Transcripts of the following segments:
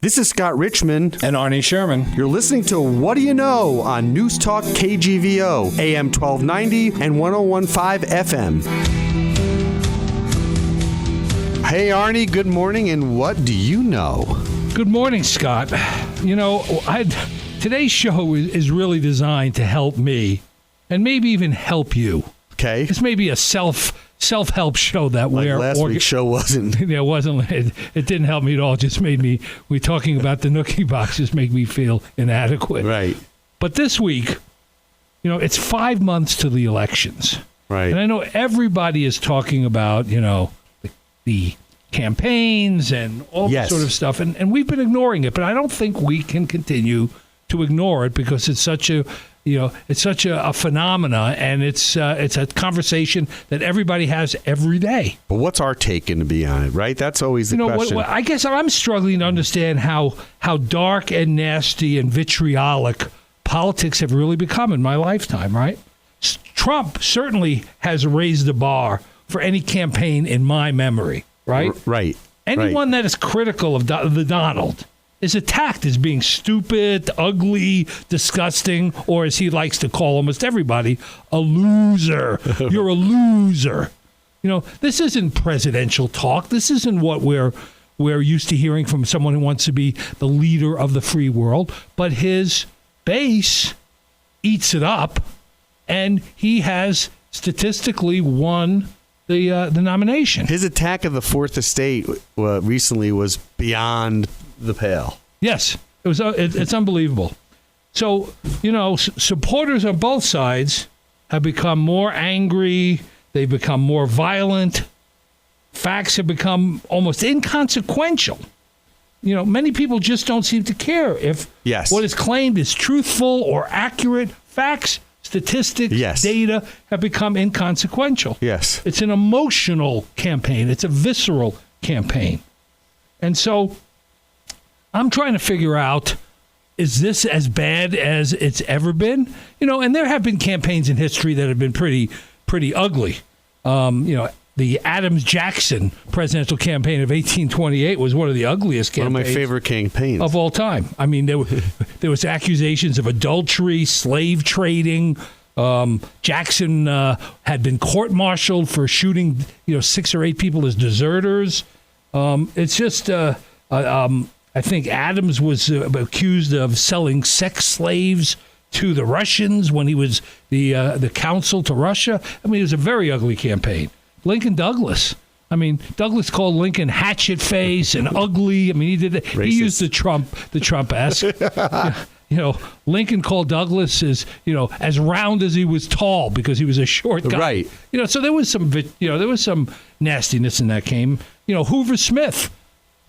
This is Scott Richmond and Arnie Sherman. You're listening to What Do You Know on Newstalk KGVO, AM 1290 and 1015 FM. Hey, Arnie, good morning, and what do you know? Good morning, Scott. You know, today's show is really designed to help me and maybe even help you. Okay. This may be a self-help show that like last week's show wasn't. Yeah, it wasn't. It didn't help me at all. It just made me, we talking about the nookie box just make me feel inadequate. Right. But this week, you know, it's 5 months to the elections. Right. And I know everybody is talking about, you know, the campaigns and all that sort of stuff. And we've been ignoring it, but I don't think we can continue to ignore it because it's such a, you know, it's such a phenomena, and it's a conversation that everybody has every day. But what's our take going to be on it, right? That's always the question. I guess I'm struggling to understand how dark and nasty and vitriolic politics have really become in my lifetime, right? Trump certainly has raised the bar for any campaign in my memory, right? Right. Anyone that is critical of the Donald is attacked as being stupid, ugly, disgusting, or as he likes to call almost everybody, a loser. You're a loser. You know, this isn't presidential talk. This isn't what we're used to hearing from someone who wants to be the leader of the free world. But his base eats it up, and he has statistically won the nomination. His attack of the Fourth Estate recently was beyond the pale. Yes, it's unbelievable. So, you know, supporters on both sides have become more angry. They've become more violent. Facts have become almost inconsequential. You know, many people just don't seem to care if what is claimed is truthful or accurate. Facts, statistics, data have become inconsequential. Yes. It's an emotional campaign. It's a visceral campaign. And so I'm trying to figure out, is this as bad as it's ever been? You know, and there have been campaigns in history that have been pretty ugly. You know, the Adams-Jackson presidential campaign of 1828 was one of the ugliest campaigns. One of my favorite campaigns. Of all time. I mean, there was accusations of adultery, slave trading. Jackson had been court-martialed for shooting, 6 or 8 people as deserters. It's just, I think Adams was accused of selling sex slaves to the Russians when he was the counsel to Russia. I mean, it was a very ugly campaign. Lincoln Douglas. I mean, Douglas called Lincoln hatchet face and ugly. I mean, he did. Racist. He used the Trump-esque. Lincoln called Douglas as round as he was tall because he was a short guy. Right. So there was some nastiness in that game. Hoover Smith.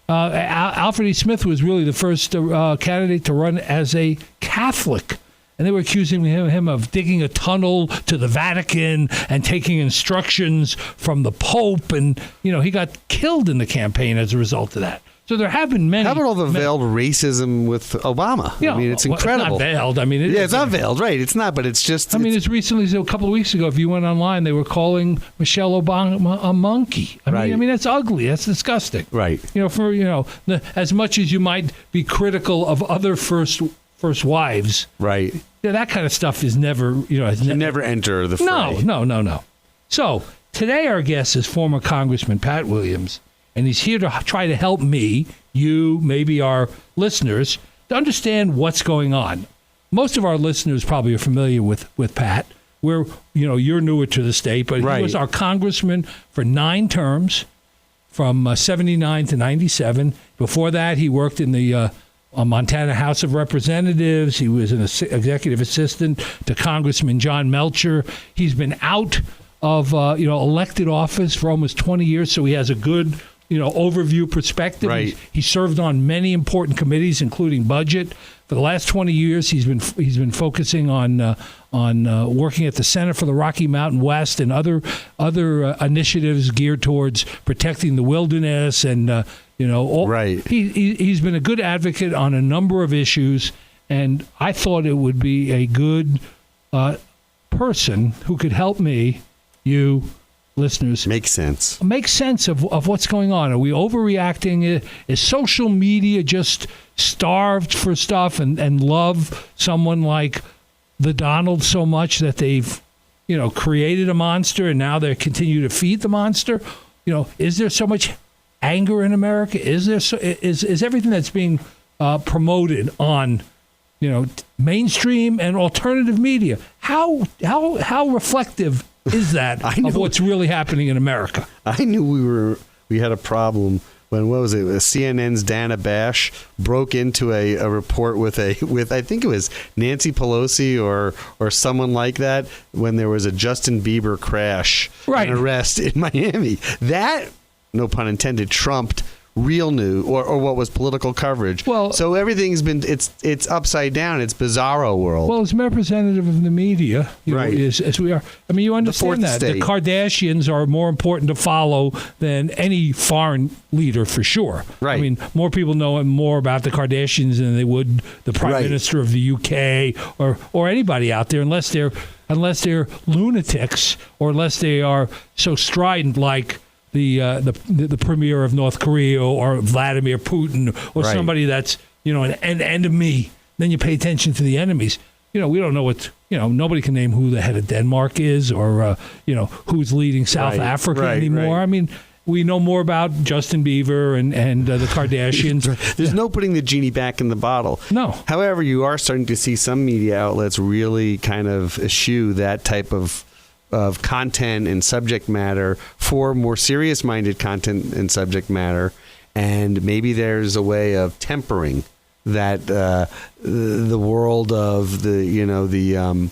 Alfred E. Smith was really the first candidate to run as a Catholic. And they were accusing him of digging a tunnel to the Vatican and taking instructions from the Pope. And, he got killed in the campaign as a result of that. So there have been many. How about all the veiled racism with Obama? Yeah, I mean, it's incredible. It's not veiled. I mean, it's not veiled, right? It's not, but it's just. I mean, as recently as a couple of weeks ago, if you went online, they were calling Michelle Obama a monkey. I mean, that's ugly. That's disgusting. Right. As much as you might be critical of other first wives. Right. That kind of stuff is never, never enter the fray. No. So today our guest is former Congressman Pat Williams. And he's here to try to help me, you, maybe our listeners, to understand what's going on. Most of our listeners probably are familiar with Pat. You're newer to the state, but he was our congressman for 9 terms, from 79 to 97. Before that, he worked in the Montana House of Representatives. He was an executive assistant to Congressman John Melcher. He's been out of elected office for almost 20 years, so he has a good overview perspective. Right. He served on many important committees, including budget. For the last 20 years, he's been focusing on working at the Center for the Rocky Mountain West and other initiatives geared towards protecting the wilderness and He's been a good advocate on a number of issues, and I thought it would be a good person who could help me, you, listeners Makes sense. make sense of what's going on. Are we overreacting? Is social media just starved for stuff and love someone like the Donald so much that they've, created a monster and now they continue to feed the monster? Is there so much anger in America? Is everything that's being promoted on, mainstream and alternative media? How reflective is that of what's really happening in America? I knew we had a problem when, what was it? CNN's Dana Bash broke into a report with I think it was Nancy Pelosi or someone like that, when there was a Justin Bieber crash, right, and arrest in Miami. That, no pun intended, trumped real news or what was political coverage. Well, so everything's been it's upside down. It's bizarro world. Well, as representative of the media, right, as we are, I mean, you understand that the Kardashians are more important to follow than any foreign leader, for sure. Right. I mean, more people know more about the Kardashians than they would the Prime Minister of the UK or anybody out there, unless they're lunatics, or unless they are so strident like the premier of North Korea or Vladimir Putin or somebody that's an enemy. Then you pay attention to the enemies. We don't know what nobody can name who the head of Denmark is or who's leading South Africa anymore. I mean, we know more about Justin Bieber and the Kardashians. There's no putting the genie back in the bottle. No. However, you are starting to see some media outlets really kind of eschew that type of content and subject matter for more serious-minded content and subject matter, and maybe there's a way of tempering that the world of the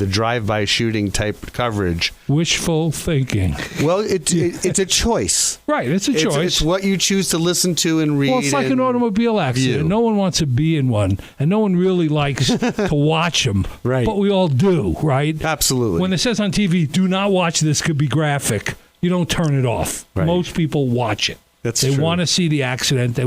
drive-by shooting type coverage. Wishful thinking. Well, it's a choice. Right, it's a choice. It's what you choose to listen to and read. Well, it's like an automobile accident. No one wants to be in one, and no one really likes to watch them. Right. But we all do, right? Absolutely. When it says on TV, do not watch this, could be graphic, you don't turn it off. Right. Most people watch it. They want to see the accident.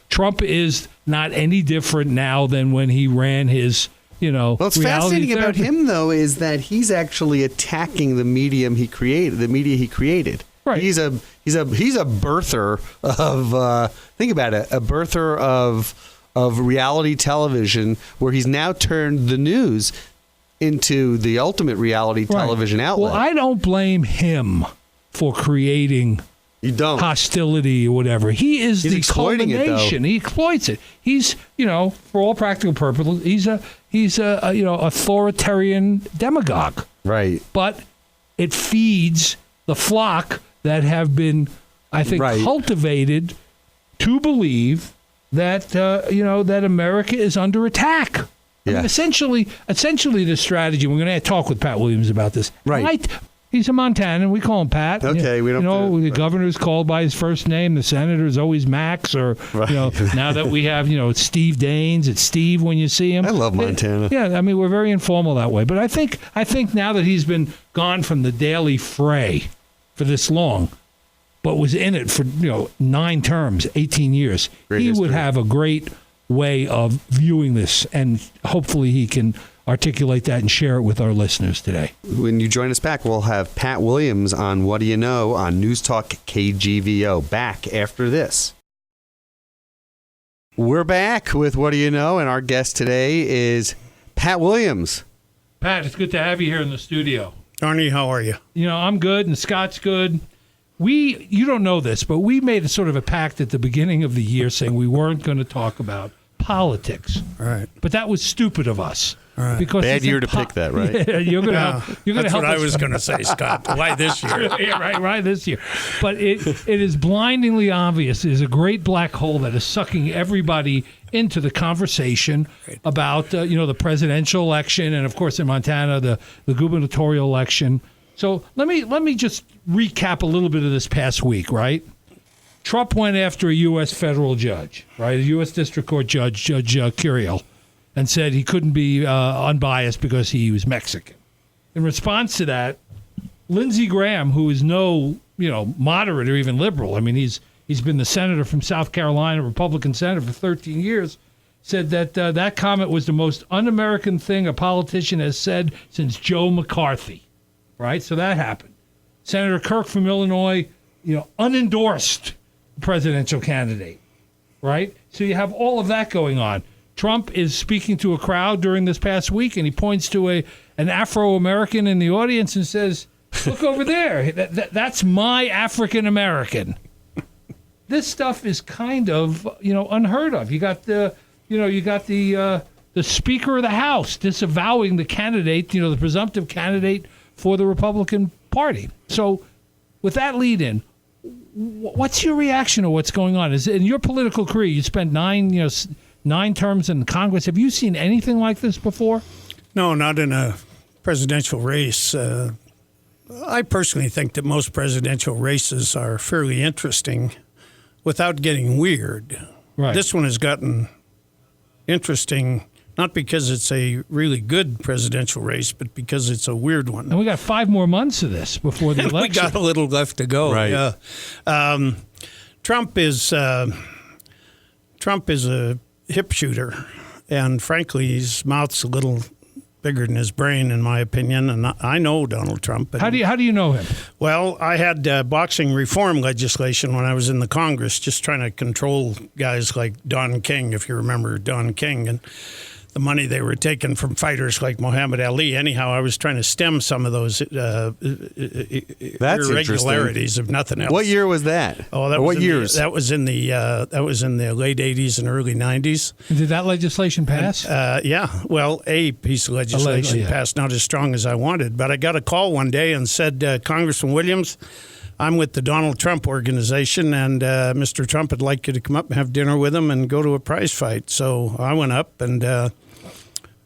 Trump is not any different now than when he ran his what's fascinating about him, though, is that he's actually attacking the medium he created, the media he created. Right. He's a birther of think about it, a birther of reality television, where he's now turned the news into the ultimate reality television outlet. Well, I don't blame him for creating hostility or whatever. He's the culmination. He exploits it. He's, for all practical purposes, he's a authoritarian demagogue. Right. But it feeds the flock that have been, I think, cultivated to believe that that America is under attack. Yeah. I mean, essentially, the strategy. We're going to talk with Pat Williams about this. Right. He's a Montanan. We call him Pat. Okay, we don't. The governor's called by his first name. The senator is always Max, or now that we have Steve Daines, it's Steve when you see him. I love Montana. Yeah, I mean, we're very informal that way. But I think now that he's been gone from the daily fray for this long, but was in it for 9 terms, 18 years, he would have a great way of viewing this, and hopefully he can articulate that and share it with our listeners today. When you join us back, we'll have Pat Williams on What Do You Know on Newstalk KGVO. Back after this. We're back with What Do You Know, and our guest today is Pat Williams. Pat, it's good to have you here in the studio. Arnie, how are you? I'm good, and Scott's good. You don't know this, but we made a sort of a pact at the beginning of the year saying we weren't going to talk about politics. Right. But that was stupid of us. Right. Because bad year to pick that, right? Yeah, you're going to help. That's what I was going to say, Scott. Why this year? Yeah, right this year. But it is blindingly obvious. There's a great black hole that is sucking everybody into the conversation about the presidential election, and of course in Montana the gubernatorial election. So let me just recap a little bit of this past week, right? Trump went after a U.S. federal judge, right? A U.S. District Court judge, Judge Curiel, and said he couldn't be unbiased because he was Mexican. In response to that, Lindsey Graham, who is no moderate or even liberal, I mean he's been the senator from South Carolina, Republican senator for 13 years, said that that comment was the most un-American thing a politician has said since Joe McCarthy, right? So that happened. Senator Kirk from Illinois, unendorsed presidential candidate, right? So you have all of that going on. Trump is speaking to a crowd during this past week, and he points to an Afro-American in the audience and says, "Look over there. That's my African-American." This stuff is kind of, unheard of. You got the Speaker of the House disavowing the candidate, the presumptive candidate for the Republican Party. So, with that lead-in, what's your reaction to what's going on? Is in your political career, you spent 9 terms in Congress. Have you seen anything like this before? No, not in a presidential race. I personally think that most presidential races are fairly interesting without getting weird. Right. This one has gotten interesting, not because it's a really good presidential race, but because it's a weird one. And we got 5 more months of this before the election. We got a little left to go. Right. Yeah. Trump is a hip shooter, and frankly, his mouth's a little bigger than his brain, in my opinion. And I know Donald Trump. How do you know him? Well, I had boxing reform legislation when I was in the Congress, just trying to control guys like Don King, if you remember Don King, and the money they were taking from fighters like Muhammad Ali. Anyhow, I was trying to stem some of those irregularities, if nothing else. What year was that? Oh, what years? That was in the late '80s and early '90s. Did that legislation pass? Yeah. Well, a piece of legislation passed, not as strong as I wanted, but I got a call one day and said, Congressman Williams, I'm with the Donald Trump organization, and Mr. Trump would like you to come up and have dinner with him and go to a prize fight. So I went up, and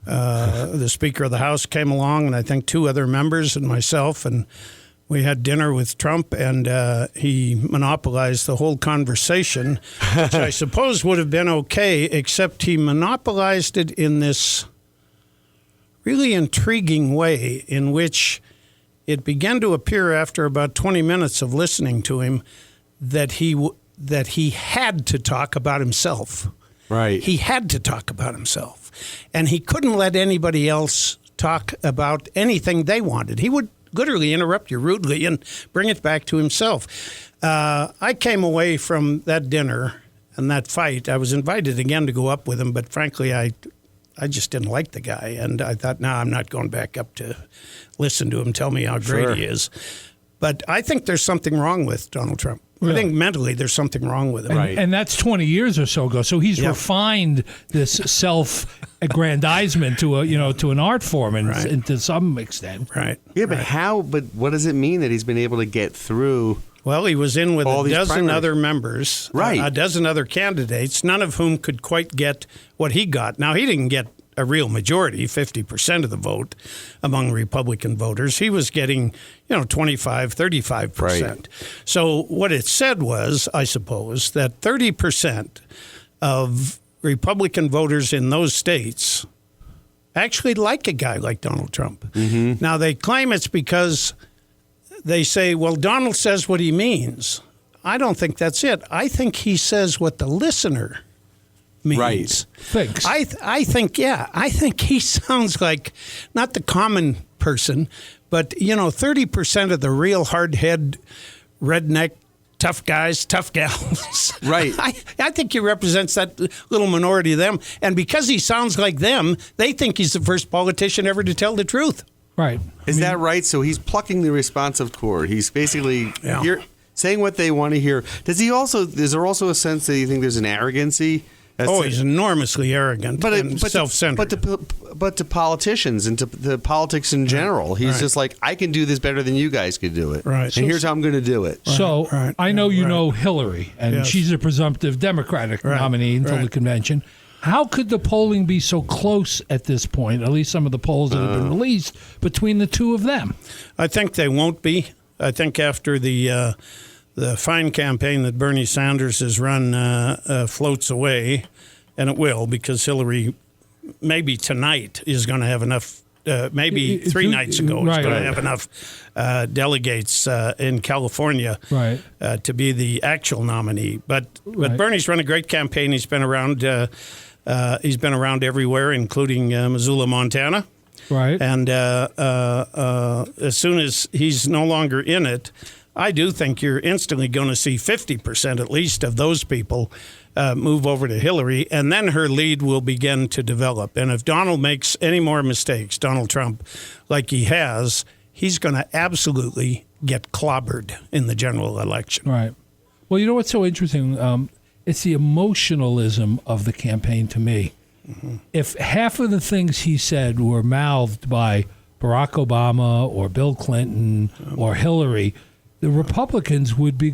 the Speaker of the House came along, and I think 2 other members and myself, and we had dinner with Trump, and he monopolized the whole conversation, which I suppose would have been okay, except he monopolized it in this really intriguing way in which it began to appear after about 20 minutes of listening to him that he had to talk about himself. Right. He had to talk about himself. And he couldn't let anybody else talk about anything they wanted. He would literally interrupt you rudely and bring it back to himself. I came away from that dinner and that fight. I was invited again to go up with him, but frankly, I just didn't like the guy. And I thought, no, I'm not going back up to listen to him tell me how great he is. But I think there's something wrong with Donald Trump. Really? I think mentally there's something wrong with him. And that's 20 years or so ago. So he's refined this self-aggrandizement to an art form and to some extent. Right. Yeah, but But what does it mean that he's been able to get through? Well, he was in with a dozen other members, right? A dozen other candidates, none of whom could quite get what he got. Now, he didn't get a real majority, 50% of the vote among Republican voters. He was getting, 25, 35%. Right. So what it said was, I suppose, that 30% of Republican voters in those states actually like a guy like Donald Trump. Mm-hmm. Now, they claim it's because they say, well, Donald says what he means. I don't think that's it. I think he says what the listener means. Right. Thinks. I think he sounds like not the common person, but 30% of the real hard-head, redneck, tough guys, tough gals. Right. I think he represents that little minority of them, and because he sounds like them, they think he's the first politician ever to tell the truth. Right. Is that right? So he's plucking the responsive cord. He's basically saying what they want to hear. Is there also a sense that you think there's an arrogancy? He's enormously arrogant and self-centered. But to politicians and to the politics in general, he's just like, I can do this better than you guys could do it. Right. And here's how I'm going to do it. So I know you know Hillary, and she's a presumptive Democratic nominee until the convention. How could the polling be so close at this point, at least some of the polls that have been released, between the two of them? I think they won't be. I think after the fine campaign that Bernie Sanders has run floats away, and it will, because Hillary maybe tonight is going to have enough, maybe 3 nights ago is going to have enough delegates in California to be the actual nominee. But Bernie's run a great campaign. He's been around everywhere, including Missoula, Montana. Right. And as soon as he's no longer in it, I do think you're instantly going to see 50% at least of those people move over to Hillary, and then her lead will begin to develop. And if Donald makes any more mistakes, Donald Trump, like he has, he's going to absolutely get clobbered in the general election. Right. Well, you know what's so interesting? It's the emotionalism of the campaign to me. Mm-hmm. If half of the things he said were mouthed by Barack Obama or Bill Clinton or Hillary, the Republicans would be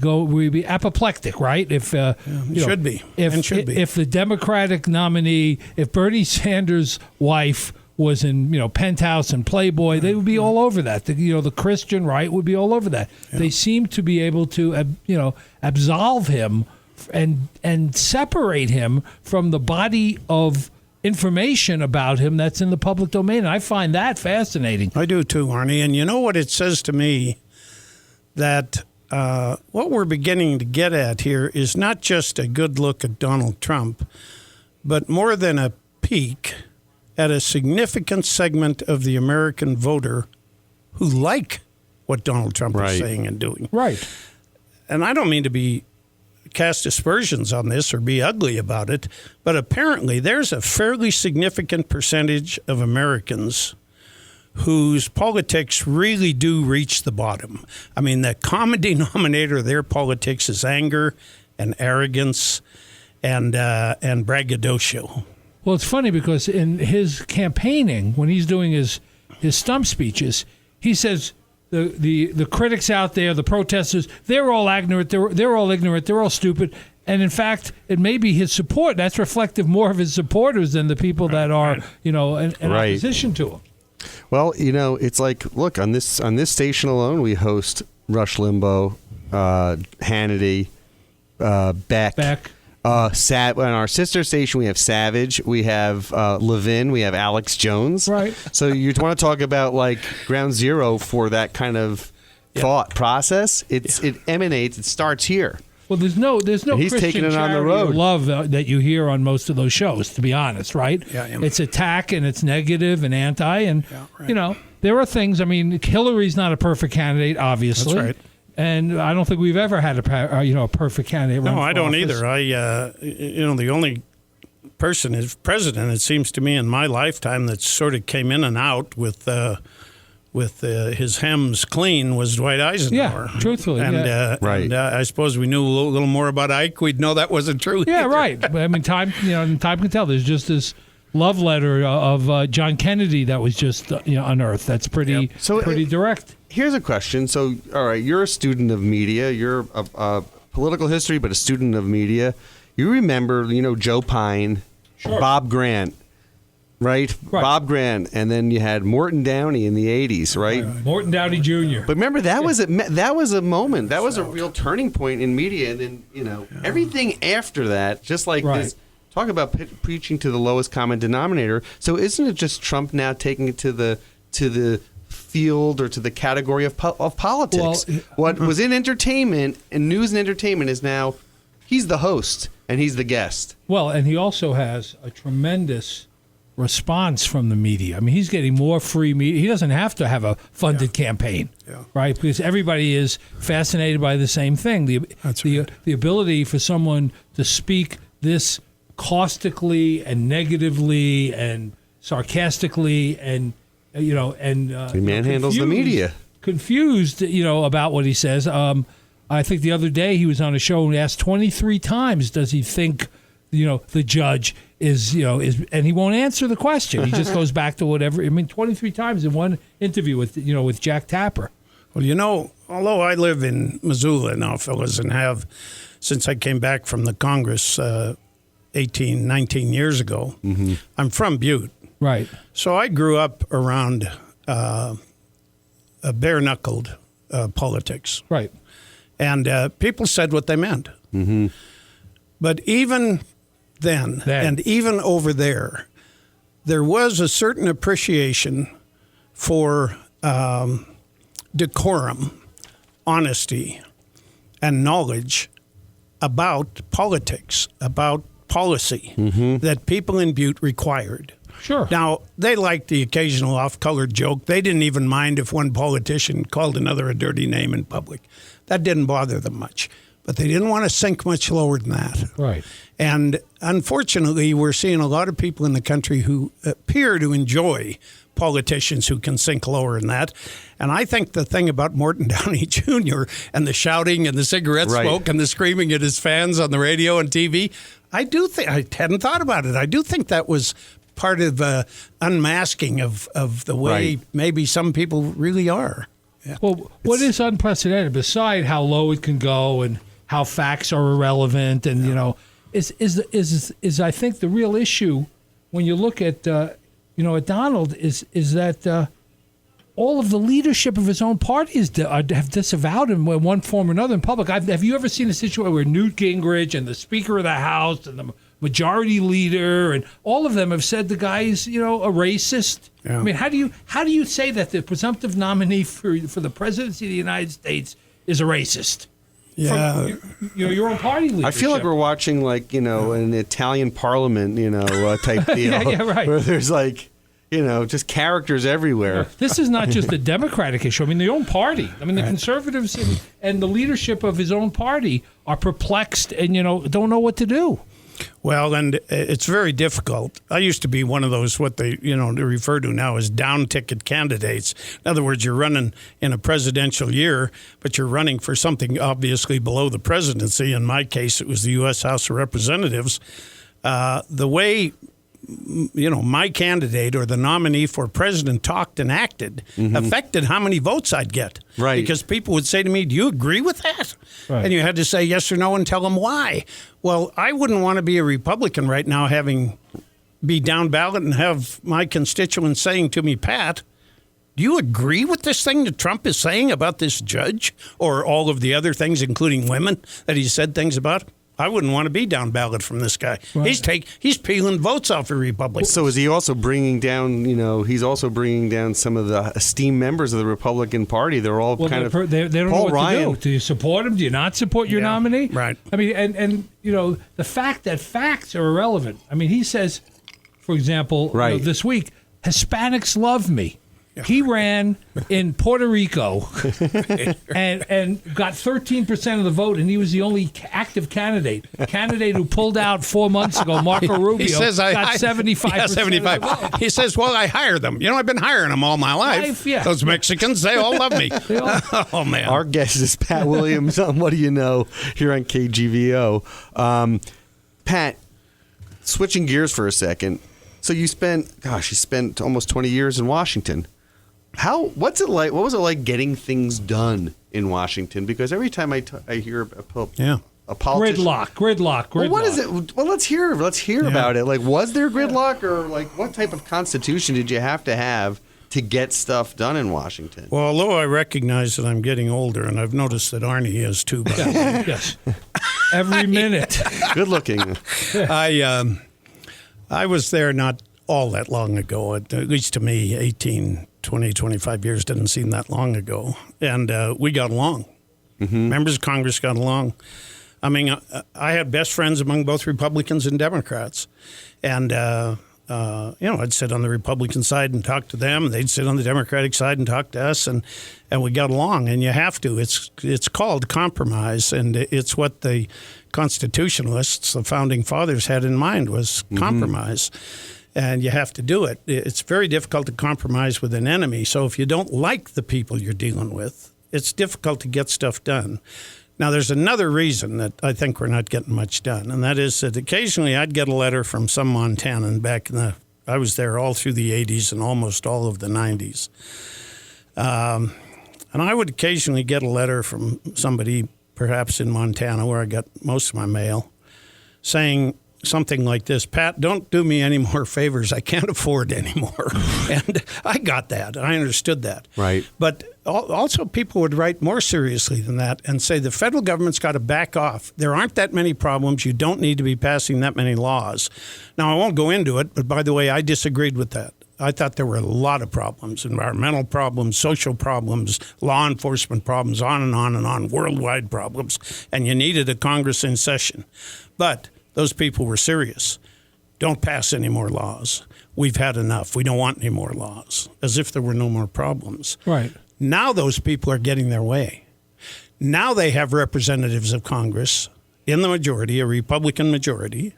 apoplectic, right? If should be. If the Democratic nominee, if Bernie Sanders' wife was in Penthouse and Playboy, they would be all over that. The Christian right would be all over that. Yeah. They seem to be able to absolve him and separate him from the body of information about him that's in the public domain. And I find that fascinating. I do too, Arnie. And you know what it says to me? That what we're beginning to get at here is not just a good look at Donald Trump, but more than a peek at a significant segment of the American voter who like what Donald Trump is saying and doing. Right. And I don't mean to cast aspersions on this or be ugly about it, but apparently there's a fairly significant percentage of Americans whose politics really do reach the bottom. I mean, the common denominator of their politics is anger and arrogance and braggadocio. Well, it's funny because in his campaigning, when he's doing his stump speeches, he says the critics out there, the protesters, they're all ignorant, they're all ignorant, they're all stupid. And in fact, it may be his support. That's reflective more of his supporters than the people that are, in opposition to him. Well, it's like, look, on this station alone, we host Rush Limbaugh, Hannity, Beck. On our sister station, we have Savage, we have Levin, we have Alex Jones. Right. So you want to talk about like ground zero for that kind of thought process? It emanates. It starts here. Well, there's no and he's Christian taking it on the charity road. Or love that you hear on most of those shows, to be honest, right? Yeah. It's attack and it's negative and anti, and there are things. I mean, Hillary's not a perfect candidate, obviously. That's right. And I don't think we've ever had a perfect candidate. No, I don't office. either. The only person as president, it seems to me, in my lifetime that sort of came in and out with his hems clean was Dwight Eisenhower. Yeah, truthfully. And, right. And I suppose we knew a little more about Ike. We'd know that wasn't true. Yeah, either. right. But, I mean, time can tell. There's just this love letter of John Kennedy that was just unearthed. That's pretty direct. Here's a question. So, all right, you're a student of media. You're a political history, but a student of media. You remember, Joe Pine, Sure. Bob Grant, right? Bob Grant, and then you had Morton Downey in the 80s, right? Morton Downey Jr. But remember, that was a moment. That was a real turning point in media. And then, everything after that, just like this, talk about preaching to the lowest common denominator. So isn't it just Trump now taking it to the field or to the category of politics? Well, what was in entertainment and news and entertainment is now he's the host and he's the guest. Well, and he also has a tremendous response from the media. I mean, he's getting more free media. He doesn't have to have a funded campaign, right? Because everybody is fascinated by the same thing. The ability for someone to speak this caustically and negatively and sarcastically and he manhandles the media. Confused, about what he says. I think the other day he was on a show and asked 23 times, does he think, the judge is, and he won't answer the question. He just goes back to whatever. 23 times in one interview with Jack Tapper. Well, although I live in Missoula now, fellas, and have since I came back from the Congress 19 years ago, I'm from Butte. Right. So I grew up around a bare-knuckled politics. Right. And people said what they meant. Mm-hmm. But even then, and even over there was a certain appreciation for decorum, honesty, and knowledge about politics, about policy that people in Butte required. Sure. Now, they liked the occasional off-colored joke. They didn't even mind if one politician called another a dirty name in public. That didn't bother them much. But they didn't want to sink much lower than that. Right. And unfortunately, we're seeing a lot of people in the country who appear to enjoy politicians who can sink lower than that. And I think the thing about Morton Downey Jr. and the shouting and the cigarette smoke and the screaming at his fans on the radio and TV, I hadn't thought about it. I do think that was part of unmasking of the way maybe some people really are. Yeah. Well, what is unprecedented, beside how low it can go and how facts are irrelevant, and is I think the real issue when you look at at Donald is that all of the leadership of his own party have disavowed him in one form or another in public. Have you ever seen a situation where Newt Gingrich and the Speaker of the House and the Majority Leader and all of them have said the guy's a racist? Yeah. I mean, how do you say that the presumptive nominee for the presidency of the United States is a racist? Yeah, your own party leadership. I feel like we're watching an Italian Parliament type deal. Yeah, right. Where there's just characters everywhere. This is not just a Democratic issue. I mean, the own party. I mean, the conservatives and the leadership of his own party are perplexed and don't know what to do. Well, and it's very difficult. I used to be one of those, what they refer to now as down ticket candidates. In other words, you're running in a presidential year, but you're running for something obviously below the presidency. In my case, it was the U.S. House of Representatives. The way my candidate or the nominee for president talked and acted affected how many votes I'd get. Right. Because people would say to me, do you agree with that? Right. And you had to say yes or no and tell them why. Well, I wouldn't want to be a Republican right now be down ballot and have my constituents saying to me, Pat, do you agree with this thing that Trump is saying about this judge or all of the other things, including women, that he said things about? I wouldn't want to be down ballot from this guy. Right. He's peeling votes off of Republicans. So is he also bringing down? He's also bringing down some of the esteemed members of the Republican Party. They're all they don't know what to do. Do you support him? Do you not support your nominee? Right. I mean, and the fact that facts are irrelevant. I mean, he says, for example, this week, Hispanics love me. He ran in Puerto Rico and got 13% of the vote, and he was the only active candidate who pulled out 4 months ago. Marco Rubio got 75%. Yeah, 75. He says, well, I hire them. I've been hiring them all my life. Those Mexicans, they all love me. Oh, man. Our guest is Pat Williams on What Do You Know here on KGVO. Pat, switching gears for a second. So you spent almost 20 years in Washington. What's it like? What was it like getting things done in Washington? Because every time I hear a politician, gridlock. Well, what is it? Well, let's hear about it. Like, was there gridlock, or what type of constitution did you have to get stuff done in Washington? Well, although I recognize that I'm getting older, and I've noticed that Arnie is too. Yes, every minute. Good looking. I was there not all that long ago. At least to me, 18, 20, 25 years didn't seem that long ago. And we got along. Mm-hmm. Members of Congress got along. I mean, I had best friends among both Republicans and Democrats. And, I'd sit on the Republican side and talk to them. They'd sit on the Democratic side and talk to us. And we got along. And you have to. It's called compromise. And it's what the constitutionalists, the founding fathers, had in mind was compromise. And you have to do it. It's very difficult to compromise with an enemy. So if you don't like the people you're dealing with, it's difficult to get stuff done. Now, there's another reason that I think we're not getting much done, and that is that occasionally I'd get a letter from some Montanan I was there all through the 80s and almost all of the 90s. And I would occasionally get a letter from somebody, perhaps in Montana, where I got most of my mail, saying something like this: Pat, don't do me any more favors. I can't afford anymore. And I got that. I understood that. Right. But also people would write more seriously than that and say the federal government's got to back off. There aren't that many problems. You don't need to be passing that many laws. Now, I won't go into it, but by the way, I disagreed with that. I thought there were a lot of problems, environmental problems, social problems, law enforcement problems, on and on, worldwide problems, and you needed a Congress in session. But those people were serious. don't pass any more laws. We've had enough. We don't want any more laws, as if there were no more problems. Right. Now those people are getting their way. Now they have representatives of Congress in the majority, a Republican majority,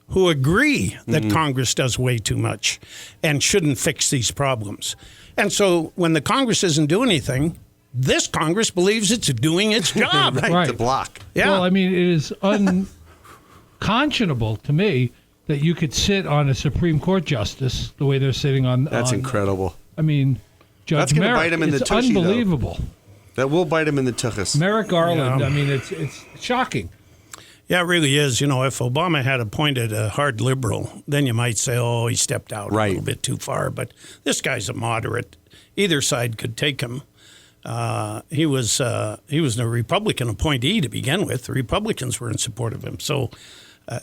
who agree that Congress does way too much and shouldn't fix these problems. And so when the Congress isn't doing anything, this Congress believes it's doing its job. Right. To block. Yeah. Well, I mean, it is unconscionable to me that you could sit on a Supreme Court justice the way they're sitting on. That's incredible. I mean, Judge That's gonna Merrick, bite him in the it's tushy, though. unbelievable. That will bite him in the tuchus. Merrick Garland. Yeah. I mean, it's shocking. Yeah, it really is. You know, if Obama had appointed a hard liberal, then you might say, oh, he stepped out a Right. little bit too far. But this guy's a moderate. Either side could take him. He was a Republican appointee to begin with. The Republicans were in support of him. So,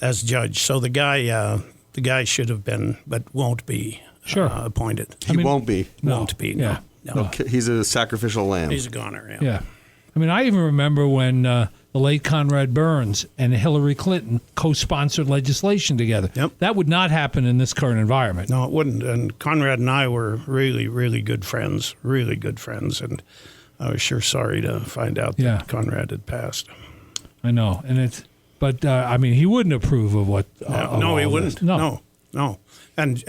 as judge, so the guy should have been, but won't be appointed. He won't be. Won't be. No. Yeah. No. Okay, he's a sacrificial lamb. He's a goner. Yeah. Yeah. I mean, I even remember when the late Conrad Burns and Hillary Clinton co-sponsored legislation together. Yep. That would not happen in this current environment. No, it wouldn't. And Conrad and I were really, really good friends. Really good friends. And I was sure sorry to find out that Conrad had passed. I know, but I mean, he wouldn't approve of what. No, he wouldn't. This. No. And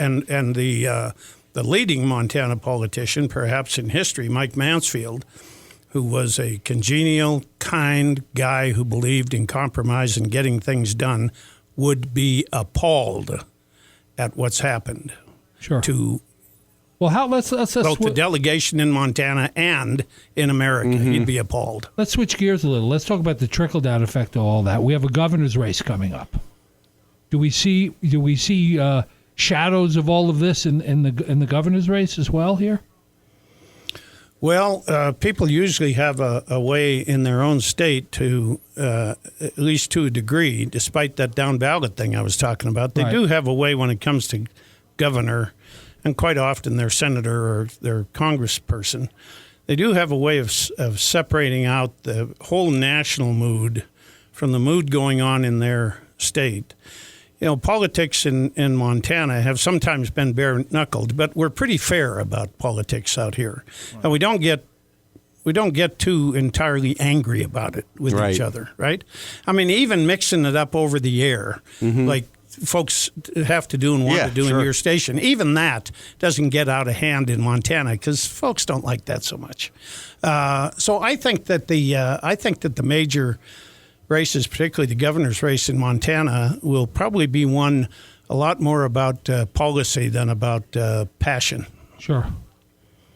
the leading Montana politician, perhaps in history, Mike Mansfield, who was a congenial, kind guy who believed in compromise and getting things done, would be appalled at what's happened. Sure. To let's both the delegation in Montana and in America, he'd be appalled. Let's switch gears a little. Let's talk about the trickle-down effect of all that. We have a governor's race coming up. Do we see shadows of all of this in the governor's race as well here? Well, people usually have a way in their own state to, at least to a degree, despite that down ballot thing I was talking about, they do have a way when it comes to governor, and quite often their senator or their congressperson. They do have a way of separating out the whole national mood from the mood going on in their state. You know, politics in Montana have sometimes been bare-knuckled, but we're pretty fair about politics out here, and we don't get too entirely angry about it with each other, right? I mean, even mixing it up over the air, like folks have to do and want to do in your station, even that doesn't get out of hand in Montana because folks don't like that so much. So I think that the major races, particularly the governor's race in Montana, will probably be one a lot more about policy than about passion. Sure.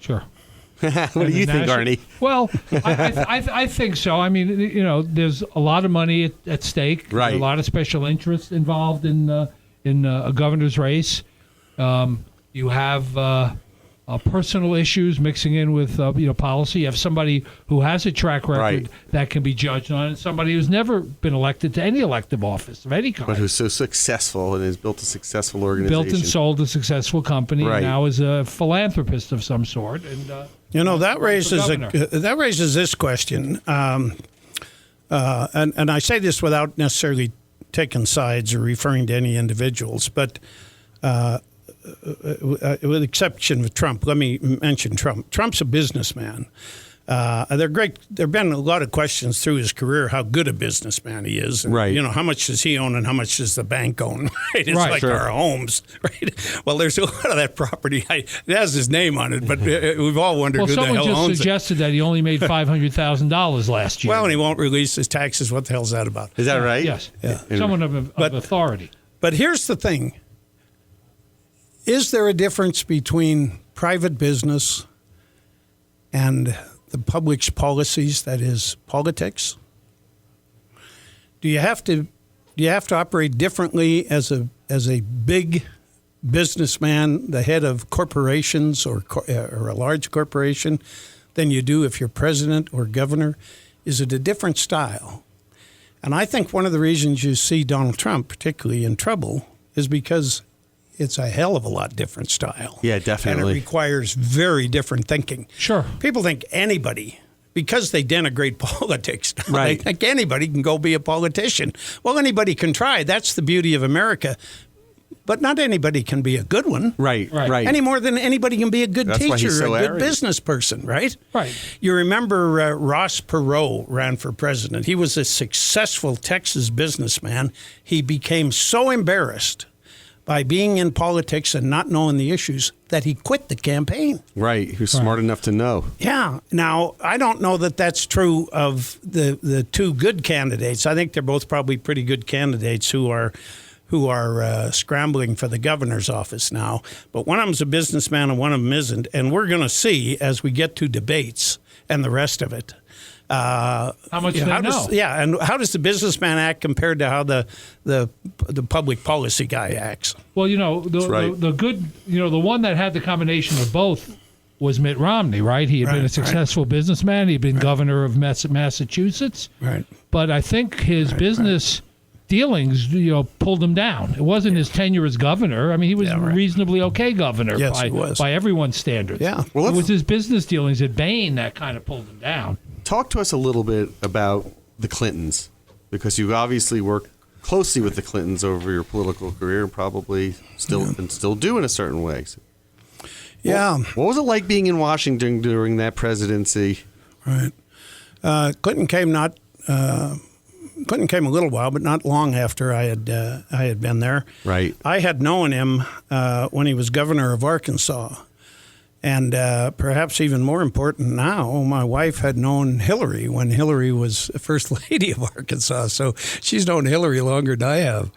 What do you think, Arnie? Well, I think so. I mean, you know, there's a lot of money at stake. Right. There's a lot of special interests involved in a governor's race. You have personal issues mixing in with policy. You have somebody who has a track record that can be judged on, and somebody who's never been elected to any elective office of any kind. But who's so successful and has built a successful organization. Built and sold a successful company, Right. and now is a philanthropist of some sort. And that raises this question, and I say this without necessarily taking sides or referring to any individuals, but. With the exception of Trump, let me mention Trump. Trump's a businessman. They're great. There have been a lot of questions through his career how good a businessman he is. And, right. How much does he own and how much does the bank own? Right? It's like sure. our homes. Right. Well, there's a lot of that property. It has his name on it, but we've all wondered who the hell owns it. Someone just suggested that he only made $500,000 last year. Well, and he won't release his taxes. What the hell's that about? Is that right? Yes. Yeah. Someone of authority. But here's the thing. Is there a difference between private business and the public's policies, that is, politics? Do you have to operate differently as a big businessman, the head of corporations or a large corporation, than you do if you're president or governor? Is it a different style? And I think one of the reasons you see Donald Trump particularly in trouble is because it's a hell of a lot different style. Yeah, definitely. And it requires very different thinking. Sure. People think anybody, because they denigrate politics, right. They think anybody can go be a politician. Well, anybody can try. That's the beauty of America. but not anybody can be a good one. Right. Any more than anybody can be a good That's why teacher he's so or a good arrogant. business person, right? Right. You remember Ross Perot ran for president. He was a successful Texas businessman. He became so embarrassed by being in politics and not knowing the issues that he quit the campaign. Right. Who's smart enough to know. Yeah. Now, I don't know that that's true of the two good candidates. I think they're both probably pretty good candidates who are scrambling for the governor's office now. But one of them's a businessman and one of them isn't. And we're going to see as we get to debates and the rest of it. How much they know. And how does the businessman act compared to how the public policy guy acts? Well, right. the good, the one that had the combination of both was Mitt Romney, right? He had been a successful businessman. He'd been governor of Massachusetts. Right. But I think his business dealings, pulled him down. It wasn't his tenure as governor. I mean, he was a reasonably okay governor Yes, he was. by everyone's standards. Yeah. Well, it was his business dealings at Bain that kind of pulled him down. Talk to us a little bit about the Clintons, because you've obviously worked closely with the Clintons over your political career and probably still do in a certain way. Yeah. What was it like being in Washington during that presidency? Right. Clinton came a little while, but not long after I had been there. Right. I had known him when he was governor of Arkansas. And perhaps even more important now, my wife had known Hillary when Hillary was First Lady of Arkansas. So she's known Hillary longer than I have.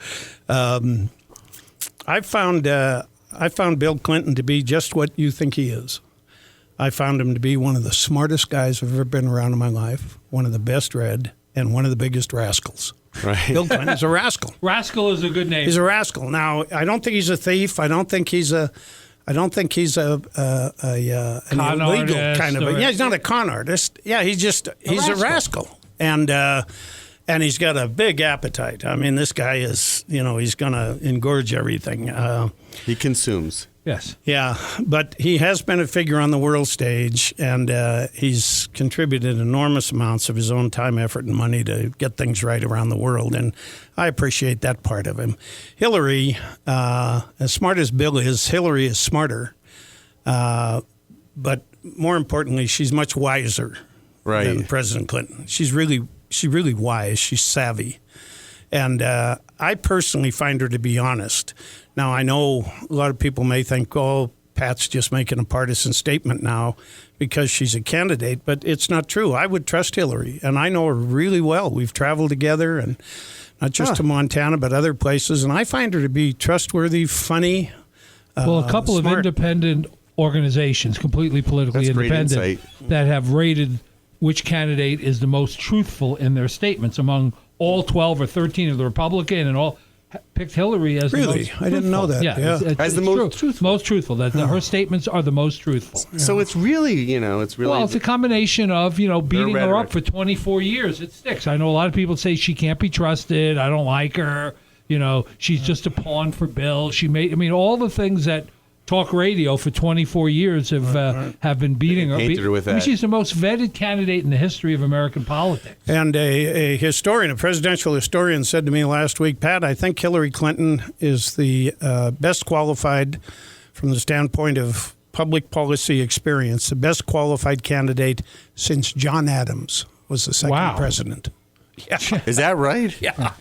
I found Bill Clinton to be just what you think he is. I found him to be one of the smartest guys I've ever been around in my life, one of the best read, and one of the biggest rascals. Right. Bill Clinton's a rascal. Rascal is a good name. He's a rascal. Now, I don't think he's a thief. I don't think he's an illegal artist kind of. He's not a con artist. Yeah, he's a rascal, and he's got a big appetite. I mean, this guy is, he's going to engorge everything. He consumes. Yes. Yeah, but he has been a figure on the world stage, and he's contributed enormous amounts of his own time, effort, and money to get things right around the world, and I appreciate that part of him. Hillary, as smart as Bill is, Hillary is smarter, but more importantly, she's much wiser than President Clinton. She's really wise. She's savvy, and I personally find her to be honest. Now, I know a lot of people may think, oh, Pat's just making a partisan statement now because she's a candidate, but it's not true. I would trust Hillary, and I know her really well. We've traveled together, and not just to Montana, but other places, and I find her to be trustworthy, funny, well, a couple smart. of independent organizations, completely politically That's great independent, insight. that have rated which candidate is the most truthful in their statements among all 12 or 13 of the Republican and all picked Hillary as the most truthful. I didn't know that. Yeah. As the most truthful. Most truthful. That her statements are the most truthful. So it's really, Well, it's a combination of, beating her up for 24 years. It sticks. I know a lot of people say she can't be trusted. I don't like her. She's just a pawn for Bill. All the things that talk radio for 24 years have been beating her. Painted her with that. She's the most vetted candidate in the history of American politics. And a presidential historian said to me last week, Pat, I think Hillary Clinton is the best qualified from the standpoint of public policy experience, the best qualified candidate since John Adams was the second president. Yeah. Is that right? Yeah.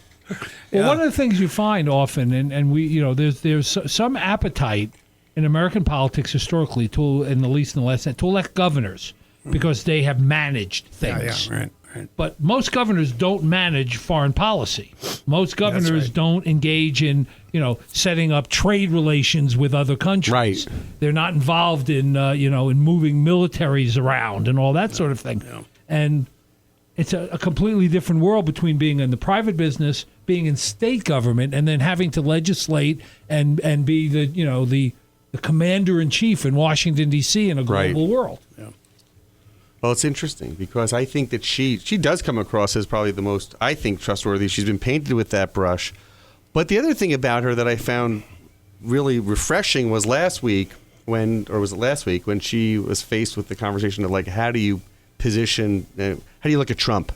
Well, one of the things you find often, and we, there's some appetite in American politics historically, to elect governors because they have managed things. Yeah, right. But most governors don't manage foreign policy. Most governors don't engage in, setting up trade relations with other countries. Right. They're not involved in, in moving militaries around and all that sort of thing. Yeah. And it's a completely different world between being in the private business, being in state government, and then having to legislate and be the commander-in-chief in Washington, D.C. in a global world. Yeah. Well, it's interesting because I think that she does come across as probably the most, I think, trustworthy. She's been painted with that brush. But the other thing about her that I found really refreshing was last week when she was faced with the conversation of, like, how do you look at Trump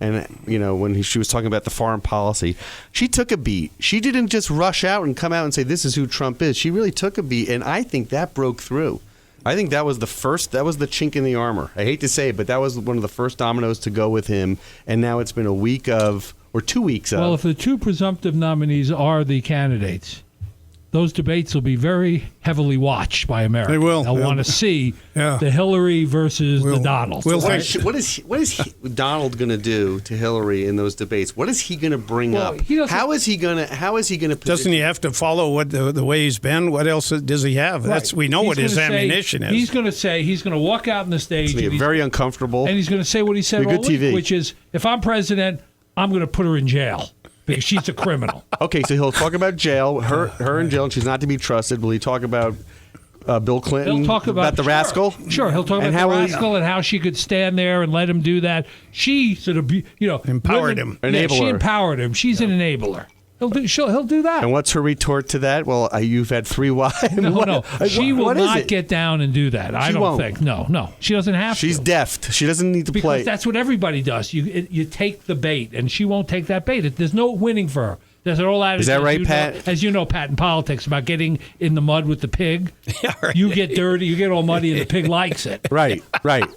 And, when she was talking about the foreign policy, she took a beat. She didn't just rush out and come out and say, this is who Trump is. She really took a beat, and I think that broke through. I think that was the chink in the armor. I hate to say it, but that was one of the first dominoes to go with him, and now it's been a week of, or 2 weeks of. Well, if the two presumptive nominees are the candidates, those debates will be very heavily watched by Americans. They will. They'll want to see the Hillary versus the Donald. We'll what is Donald going to do to Hillary in those debates? What is he going to bring up? How is he going to? Doesn't he have to follow what the way he's been? What else does he have? Right. We know what his ammunition is. He's going to walk out on the stage. It's very uncomfortable. And he's going to say what he said all week, which is, if I'm president, I'm going to put her in jail. Because she's a criminal. Okay, so he'll talk about jail, her in jail, and she's not to be trusted. Will he talk about Bill Clinton? He'll talk about the rascal? Sure, he'll talk about the rascal and how she could stand there and let him do that. She sort of, empowered him. Enabler. She empowered him. She's an enabler. He'll do that. And what's her retort to that? Well, you've had 3 wives. No. She will not get down and do that. I don't think. No. She doesn't have to. She's deft. She doesn't need to play. Because that's what everybody does. You take the bait, and she won't take that bait. There's no winning for her. There's an old adage. Is that right, Pat? As you know, Pat, in politics, about getting in the mud with the pig. Yeah, right. You get dirty, you get all muddy, and the pig likes it. Right. Right?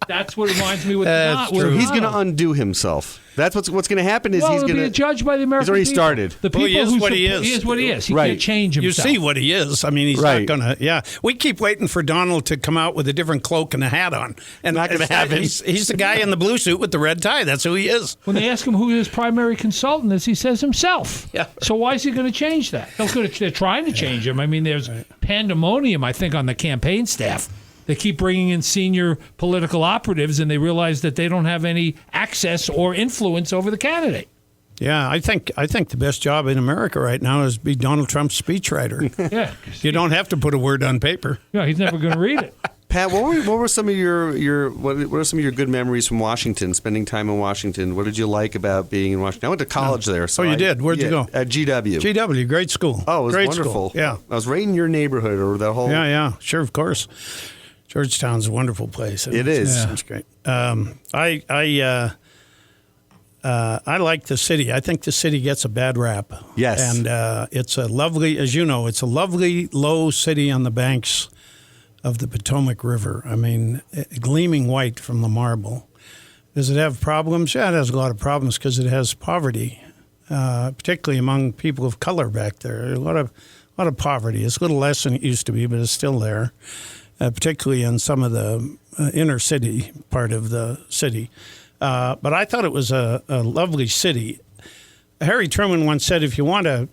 That's what reminds me with He's going to undo himself. That's what's going to happen. Is he's going to be judged by the American people. He's already people. started. The people he is what he is. He is what he is. He Right. can't change himself. You see what he is. I mean, he's not going to. Yeah, we keep waiting for Donald to come out with a different cloak and a hat on, and Not gonna happen. He's the guy in the blue suit with the red tie. That's who he is. When they ask him who his primary consultant is, he says himself. Yeah. So why is he going to change that? They're trying to change him. I mean, there's pandemonium, I think, on the campaign staff. They keep bringing in senior political operatives, and they realize that they don't have any access or influence over the candidate. Yeah, I think the best job in America right now is be Donald Trump's speechwriter. Yeah, you don't have to put a word on paper. Yeah, he's never going to read it. Pat, what were some of your what are some of your good memories from Washington? Spending time in Washington. What did you like about being in Washington? I went to college there. So you did? Where'd you go? At GW. GW, great school. Oh, it was great wonderful. School. Yeah, I was right in your neighborhood, or the whole. Yeah, sure, of course. Georgetown's a wonderful place. It is. Yeah. It's great. I like the city. I think the city gets a bad rap. Yes. And it's a lovely, as you know, it's a lovely, low city on the banks of the Potomac River. I mean, gleaming white from the marble. Does it have problems? Yeah, it has a lot of problems because it has poverty, particularly among people of color back there. A lot of poverty. It's a little less than it used to be, but it's still there. Particularly in some of the inner city part of the city. But I thought it was a lovely city. Harry Truman once said, if you want a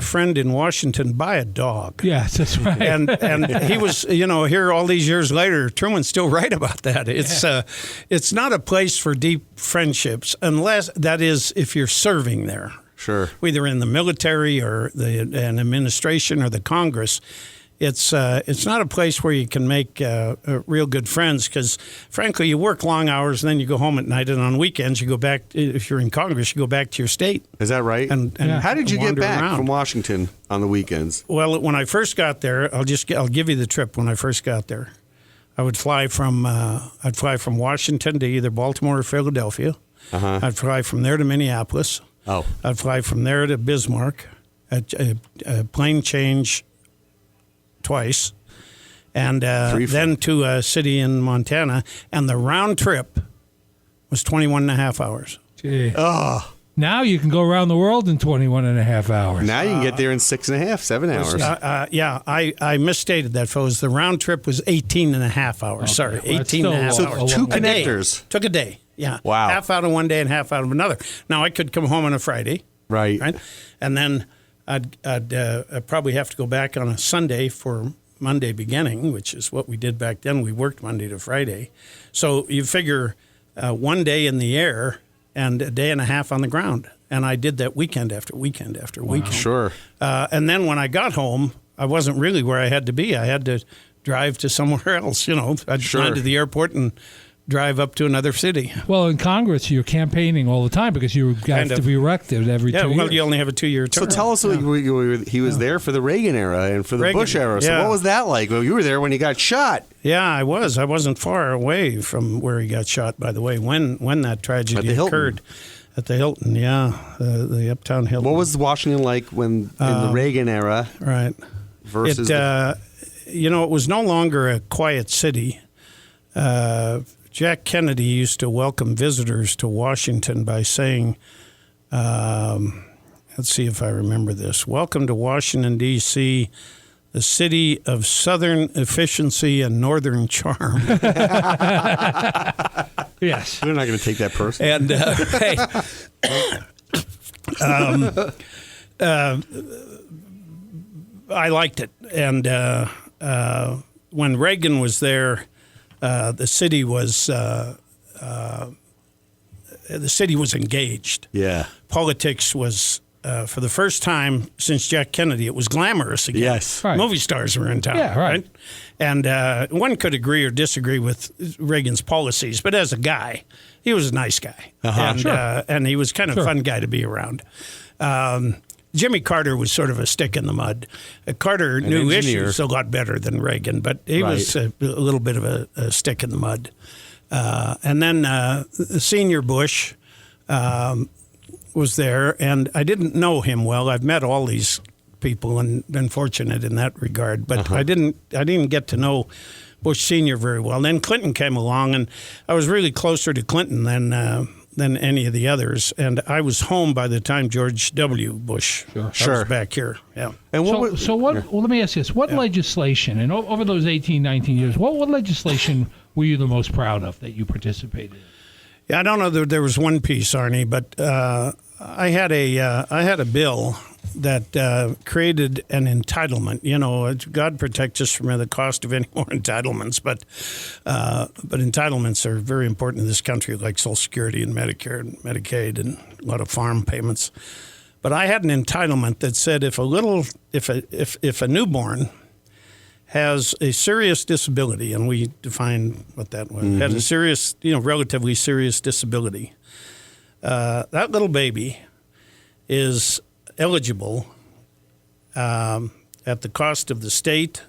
friend in Washington, buy a dog. Yes, that's right. And he was, here all these years later, Truman's still right about that. It's not a place for deep friendships unless, that is, if you're serving there. Sure. Either in the military or an administration or the Congress. It's not a place where you can make real good friends because, frankly, you work long hours and then you go home at night, and on weekends you go back. If you're in Congress, you go back to your state. Is that right? And how did you get back around. from Washington on the weekends? Well, when I first got there, I'll give you the trip. When I first got there, I would fly from Washington to either Baltimore or Philadelphia. Uh-huh. I'd fly from there to Minneapolis. Oh. I'd fly from there to Bismarck. A plane change twice, and then to a city in Montana, and the round trip was 21 and a half hours. Gee. Oh. Now you can go around the world in 21 and a half hours. Now you can get there in 6.5, 7 hours. I misstated that, folks. The round trip was 18 and a half hours. Okay. Sorry, Well, 18 and a half So hours. two A day. connectors. Took a day, yeah. Wow. Half out of one day and half out of another. Now, I could come home on a Friday. Right. And then I'd probably have to go back on a Sunday for Monday beginning, which is what we did back then. We worked Monday to Friday. So you figure 1 day in the air and a day and a half on the ground. And I did that weekend after weekend after weekend. Sure. And then when I got home, I wasn't really where I had to be. I had to drive to somewhere else, I'd fly to the airport and drive up to another city. Well, in Congress, you're campaigning all the time because you have to be elected every 2 years. Yeah, well, you only have a 2-year term. So tell us, he was there for the Reagan era and for the Bush era. So yeah. what was that like? Well, you were there when he got shot. Yeah, I was. I wasn't far away from where he got shot, by the way, when that tragedy occurred. At the Hilton, yeah, the Uptown Hilton. What was Washington like when in the Reagan era? Right. Versus it was no longer a quiet city. Jack Kennedy used to welcome visitors to Washington by saying, let's see if I remember this, "Welcome to Washington, D.C., the city of Southern efficiency and Northern charm." Yes. They're not going to take that person. And hey, I liked it. And when Reagan was there, the city was engaged. Yeah. Politics was. For the first time since Jack Kennedy, it was glamorous again. Yes. Right. Movie stars were in town. Yeah, right. And one could agree or disagree with Reagan's policies, but as a guy, he was a nice guy. And, Sure. And he was kind of a fun guy to be around. Jimmy Carter was sort of a stick in the mud. Carter knew engineer. issues a lot better than Reagan, but he was a little bit of a stick in the mud. And then Senior Bush was there, and I didn't know him well. I've met all these people and been fortunate in that regard, but I didn't get to know Bush Senior very well. Then Clinton came along, and I was really closer to Clinton than any of the others. And I was home by the time George W. Bush was back here. Yeah. And Well, let me ask you this: what legislation, and over those 18, 19 years, what legislation were you the most proud of that you participated in? Yeah, I don't know that there was one piece, Arnie, but I had a bill that created an entitlement. You know, God protect us from the cost of any more entitlements, but entitlements are very important in this country, like Social Security and Medicare and Medicaid and a lot of farm payments. But I had an entitlement that said if a newborn has a serious disability, and we defined what that was, had a serious, relatively serious disability, that little baby is eligible at the cost of the state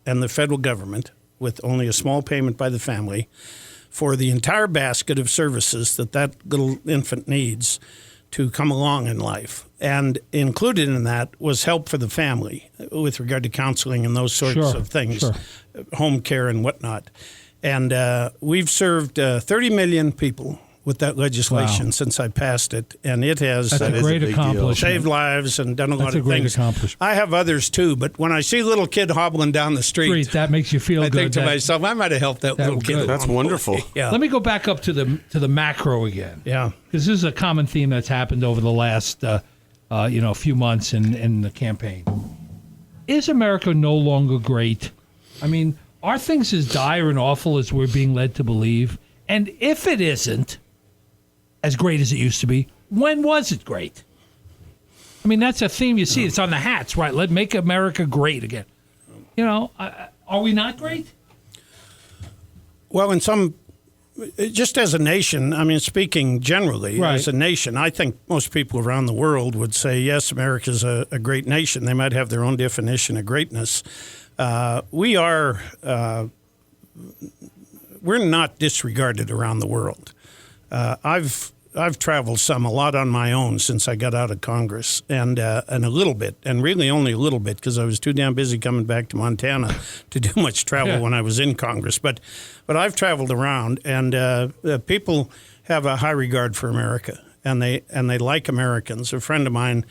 and the federal government, with only a small payment by the family, for the entire basket of services that little infant needs to come along in life. And included in that was help for the family with regard to counseling and those sorts of things, home care and whatnot. And we've served 30 million people with that legislation since I passed it, and it has That's a great accomplishment. Saved lives and done a lot of great things. accomplishment. I have others too, but when I see a little kid hobbling down the street, That makes you feel I good. think to myself, I might have helped that little kid. good. That's along. wonderful. Yeah. Let me go back up to the macro again. Yeah. Because this is a common theme that's happened over the last few months in the campaign. Is America no longer great? I mean, are things as dire and awful as we're being led to believe? And if it isn't as great as it used to be, when was it great? I mean, that's a theme you see. It's on the hats, right? Let's make America great again. Are we not great? Well, just as a nation, I mean, speaking generally, as a nation, I think most people around the world would say, yes, America's a great nation. They might have their own definition of greatness. We're not disregarded around the world. I've traveled a lot on my own since I got out of Congress, and a little bit, and really only a little bit, because I was too damn busy coming back to Montana to do much travel when I was in Congress. But I've traveled around, and people have a high regard for America, and they like Americans. A friend of mine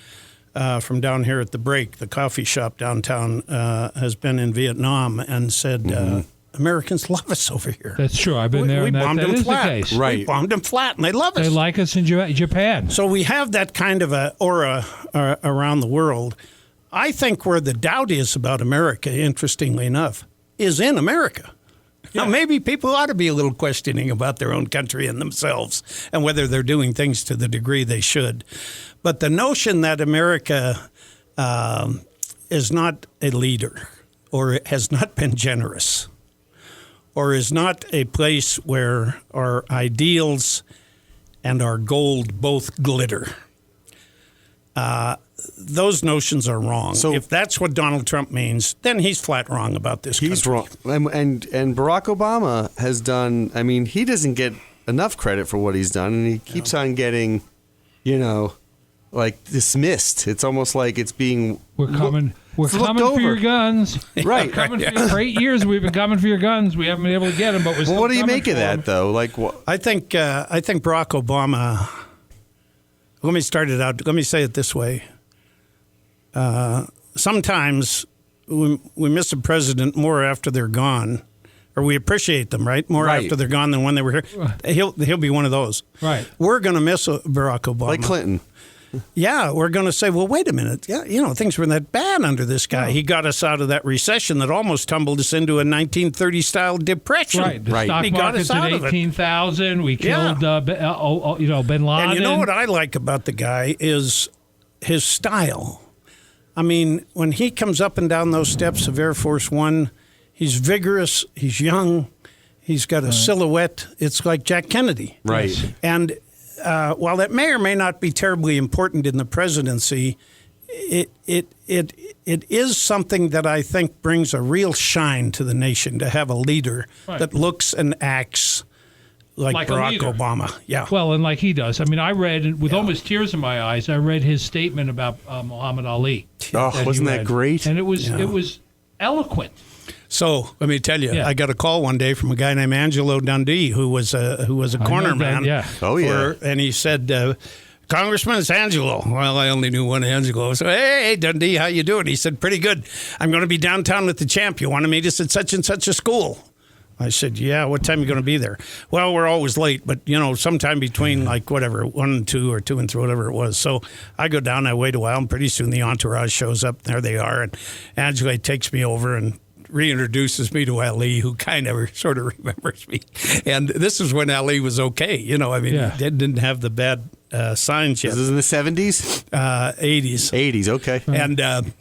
from down here at the Break, the coffee shop downtown, has been in Vietnam and said. Americans love us over here. That's true. I've been there, we and bombed that them is flat. the case. Right. We bombed them flat, and they love us. They like us in Japan. So we have that kind of a aura around the world. I think where the doubt is about America, interestingly enough, is in America. Now, maybe people ought to be a little questioning about their own country and themselves and whether they're doing things to the degree they should. But the notion that America is not a leader or has not been generous or is not a place where our ideals and our gold both glitter. Those notions are wrong. So if that's what Donald Trump means, then he's flat wrong about this country. He's wrong. And Barack Obama has done, I mean, he doesn't get enough credit for what he's done, and he keeps on getting, like dismissed. It's almost like it's being We're coming for over. your guns. Right. For 8 years, we've been coming for your guns. We haven't been able to get them, but we're still what do you coming make of for that, 'em. though? Like, what? I think Barack Obama. Let me start it out. Let me say it this way. Sometimes we miss a president more after they're gone, or we appreciate them, right? More Right. after they're gone than when they were here. He'll be one of those. Right. We're going to miss Barack Obama. Like Clinton. Yeah, we're going to say, well, wait a minute. Yeah, things weren't that bad under this guy. He got us out of that recession that almost tumbled us into a 1930-style depression. Right. The Right. stock He got market's us at out of it. 18,000. We killed, Bin Laden. And you know what I like about the guy is his style. I mean, when he comes up and down those steps of Air Force One, he's vigorous, he's young, he's got a silhouette. It's like Jack Kennedy. Right. Yes. And while that may or may not be terribly important in the presidency, it is something that I think brings a real shine to the nation to have a leader Right. that looks and acts like a Barack leader. Obama. Yeah. Well, and like he does. I mean, I read, with almost tears in my eyes, I read his statement about Muhammad Ali. Oh, that he wasn't that read. great? And it was eloquent. So let me tell you, Yeah. I got a call one day from a guy named Angelo Dundee, who was a corner that, man. yeah. Oh, yeah. And he said, Congressman, it's Angelo. Well, I only knew one Angelo. So, hey, Dundee, how you doing? He said, pretty good. I'm going to be downtown with the champ. You want to meet us at such and such a school? I said, yeah, what time are you going to be there? Well, we're always late, but, sometime between, 1 and 2 or 2 and 3, whatever it was. So I go down, I wait a while, and pretty soon the entourage shows up. There they are, and Angela takes me over and reintroduces me to Ali, who kind of sort of remembers me. And this is when Ali was okay. He didn't have the bad signs yet. This is in the 70s? 80s. 80s, okay. And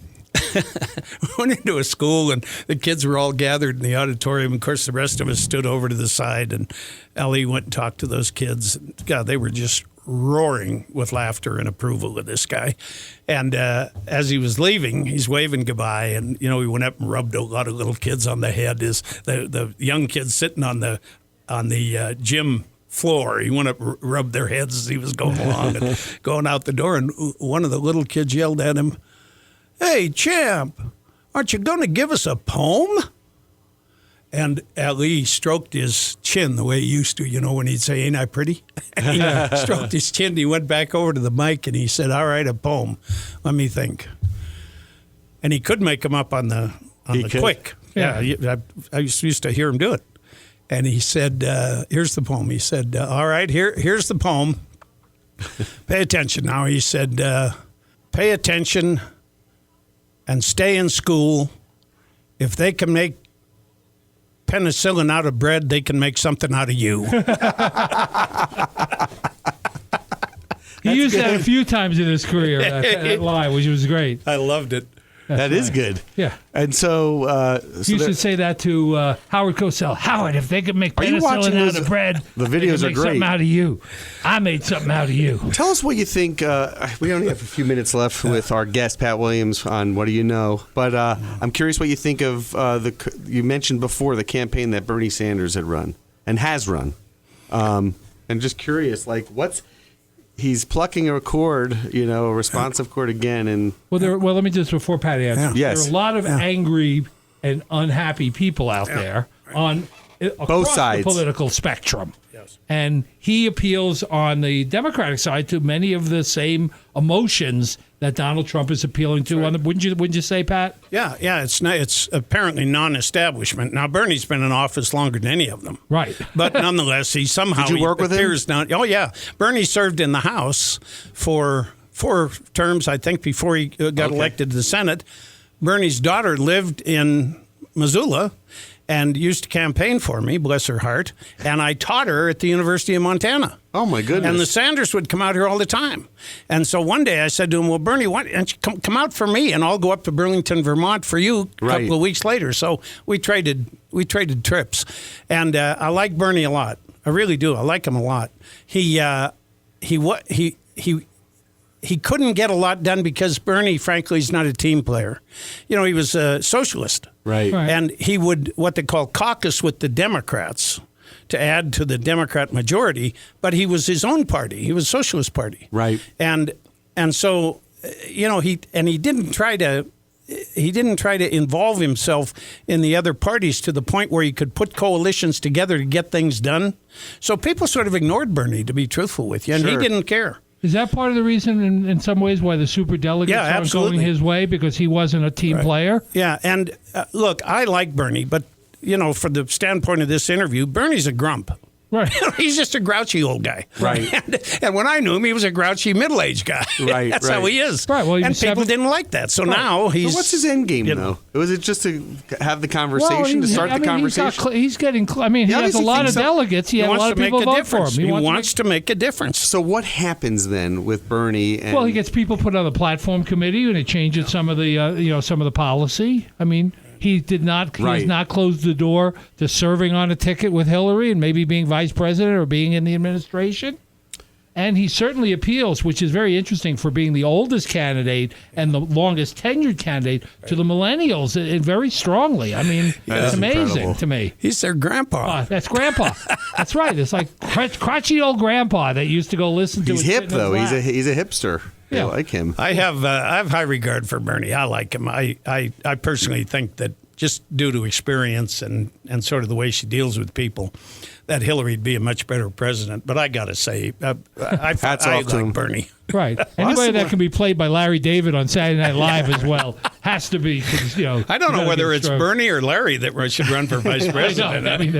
went into a school, and the kids were all gathered in the auditorium. Of course, the rest of us stood over to the side, and Ali went and talked to those kids. God, they were just roaring with laughter and approval of this guy. And as he was leaving, he's waving goodbye, and he went up and rubbed a lot of little kids on the head. The young kids sitting on the gym floor. He went up and rubbed their heads as he was going along and going out the door. And one of the little kids yelled at him, "Hey, champ, aren't you going to give us a poem?" And Ali stroked his chin the way he used to, when he'd say, "Ain't I pretty?" And he stroked his chin. He went back over to the mic and he said, "All right, a poem. Let me think." And he could make them up on the quick. Yeah, I used to hear him do it. And he said, here's the poem. He said, all right, here's the poem. Pay attention now. He said, pay attention and stay in school. If they can make penicillin out of bread, they can make something out of you. He used that a few times in his career, that line, which was great. I loved it. That is good. Yeah. And so... You should say that to Howard Cosell. Howard, if they could make penicillin out of bread, The they videos could are make great. something out of you. I made something out of you. Tell us what you think. We only have a few minutes left with our guest, Pat Williams, on What Do You Know? But I'm curious what you think of you mentioned before the campaign that Bernie Sanders had run and has run. And just curious, he's plucking a cord, a responsive cord again. And Well, let me just, before Pat answers, Yes. there are a lot of angry and unhappy people out there on across sides. the political spectrum. Yes. And he appeals on the Democratic side to many of the same emotions that Donald Trump is appealing to. On the, wouldn't you say, Pat? Yeah. It's apparently non-establishment. Now, Bernie's been in office longer than any of them. Right. But nonetheless, he somehow... Did you work with him? appears now. Oh, yeah. Bernie served in the House for 4 terms, I think, before he got elected to the Senate. Bernie's daughter lived in Missoula, and used to campaign for me, bless her heart. And I taught her at the University of Montana. Oh, my goodness. And the Sanders would come out here all the time. And so one day I said to him, well, Bernie, why don't you come out for me, and I'll go up to Burlington, Vermont for you a Right. couple of weeks later. So we traded trips. And I like Bernie a lot. I really do. I like him a lot. He couldn't get a lot done because Bernie, frankly, is not a team player. You know, he was a socialist. Right. Right. And he would, what they call, caucus with the Democrats to add to the Democrat majority, but he was his own party. He was a socialist party. Right. And so, you know, he didn't try to involve himself in the other parties to the point where he could put coalitions together to get things done. So people sort of ignored Bernie, to be truthful with you, and he Sure. didn't care. Is that part of the reason, in some ways, why the superdelegates Yeah, aren't absolutely. going his way, because he wasn't a team player? Yeah, and look, I like Bernie, but, you know, from the standpoint of this interview, Bernie's a grump. Right. He's just a grouchy old guy. Right. And when I knew him, he was a grouchy middle-aged guy. Right, That's right. how he is. Right, well, he and was people seven- didn't like that. So now he's... So what's his end game, you know. though? Was it just to have the conversation, to start the conversation? He's getting. I mean, he Yeah, has a obviously lot of thinks so. delegates. He had a wants lot of to make people a vote for him. difference. He wants to to make a difference. So what happens then with Bernie? And Well, he gets people put on the platform committee, and it changes some of the some of the policy. I mean, he did not. He has Right. not closed the door to serving on a ticket with Hillary and maybe being vice president or being in the administration. And he certainly appeals, which is very interesting for being the oldest candidate and the longest tenured candidate, to the millennials, and very strongly. I mean, That it's is amazing incredible. to me. He's their grandpa. That's Grandpa. That's right. It's like crotchety old Grandpa that used to go listen to. he's and sit hip, in his though. lap. He's a hipster. I Yeah. like him. I have high regard for Bernie. I like him. I personally think that just due to experience and sort of the way she deals with people, that Hillary'd be a much better president. But I got to say, I Hats off to him. like Bernie. Right. Anybody that can be played by Larry David on Saturday Night Live as well has to be. 'Cause, you know, I don't you know gotta whether give it's stroke. Bernie or Larry that should run for vice I president. know. I mean,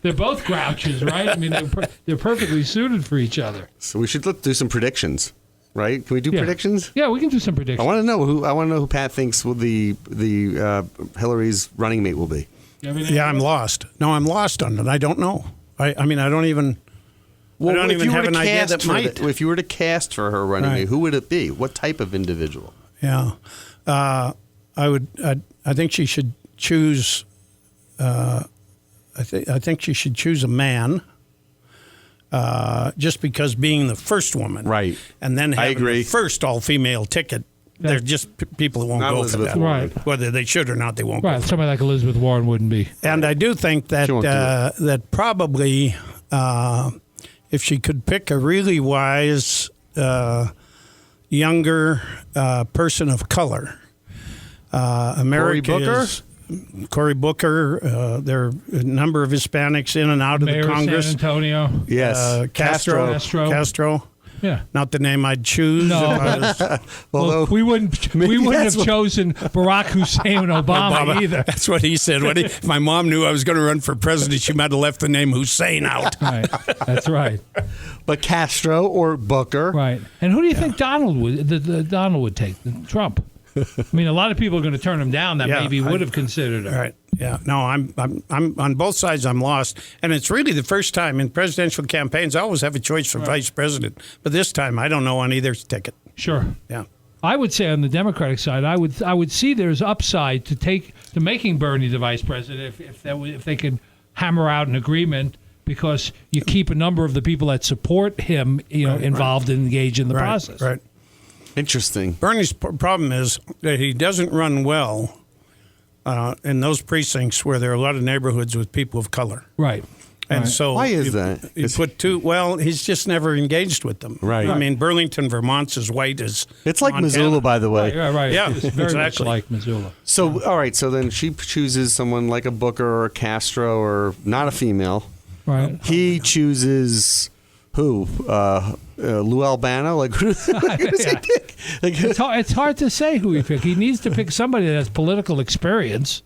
they're both grouches, right? I mean, they're perfectly suited for each other. So we should do some predictions, right? Can we do Yeah. predictions? Yeah, we can do some I predictions. want to know who Pat thinks will the Hillary's running mate will be. Yeah, I'm lost. No, I'm lost on it. I don't know. I mean, I don't even. I don't even have an idea that might. If you were to cast for her running Right. mate, who would it be? What type of individual? Yeah, I would. I think she should choose. I think she should choose a man. Just because being the first woman, Right. and then I having agree. the first all-female ticket. They're just people who won't Not go Elizabeth for that. Warren. Whether they should or not, they won't. Right. Go for Somebody like Elizabeth Warren wouldn't be. And I do think that She won't do that probably if she could pick a really wise younger person of color, America Cory Booker? is Cory Booker. There are a number of Hispanics in and out of Mayor the of Congress. San Antonio. Yes, Castro. Yeah. Not the name I'd choose. No. If I was Although we wouldn't maybe have that's what- chosen Barack Hussein Obama either. That's what he said. If my mom knew I was going to run for president, she might have left the name Hussein out. Right. That's right. but Castro or Booker. Right. And who do you think Donald would take? Trump. I mean, a lot of people are going to turn him down that Yeah, maybe would have considered him. All right. Yeah. No, I'm on both sides. I'm lost, and it's really the first time in presidential campaigns. I always have a choice for vice president, but this time I don't know on either ticket. Sure. Yeah. I would say on the Democratic side, I would see there's upside to making Bernie the vice president if they could hammer out an agreement, because you keep a number of the people that support him, involved and engaged in the process. Right. Interesting. Bernie's problem is that he doesn't run well in those precincts where there are a lot of neighborhoods with people of color. Right. And Right. so Why is you- that? You put he's just never engaged with them. Right. I mean, Burlington, Vermont's as white as It's like Montana. Missoula, by the way. Right. Yeah, It's very exactly. much like Missoula. So, all right. So then she chooses someone like a Booker or a Castro, or not a female. Right. He chooses who? Lou Albano? Like, who does he pick? Like, It's hard to say who he pick. He needs to pick somebody that has political experience.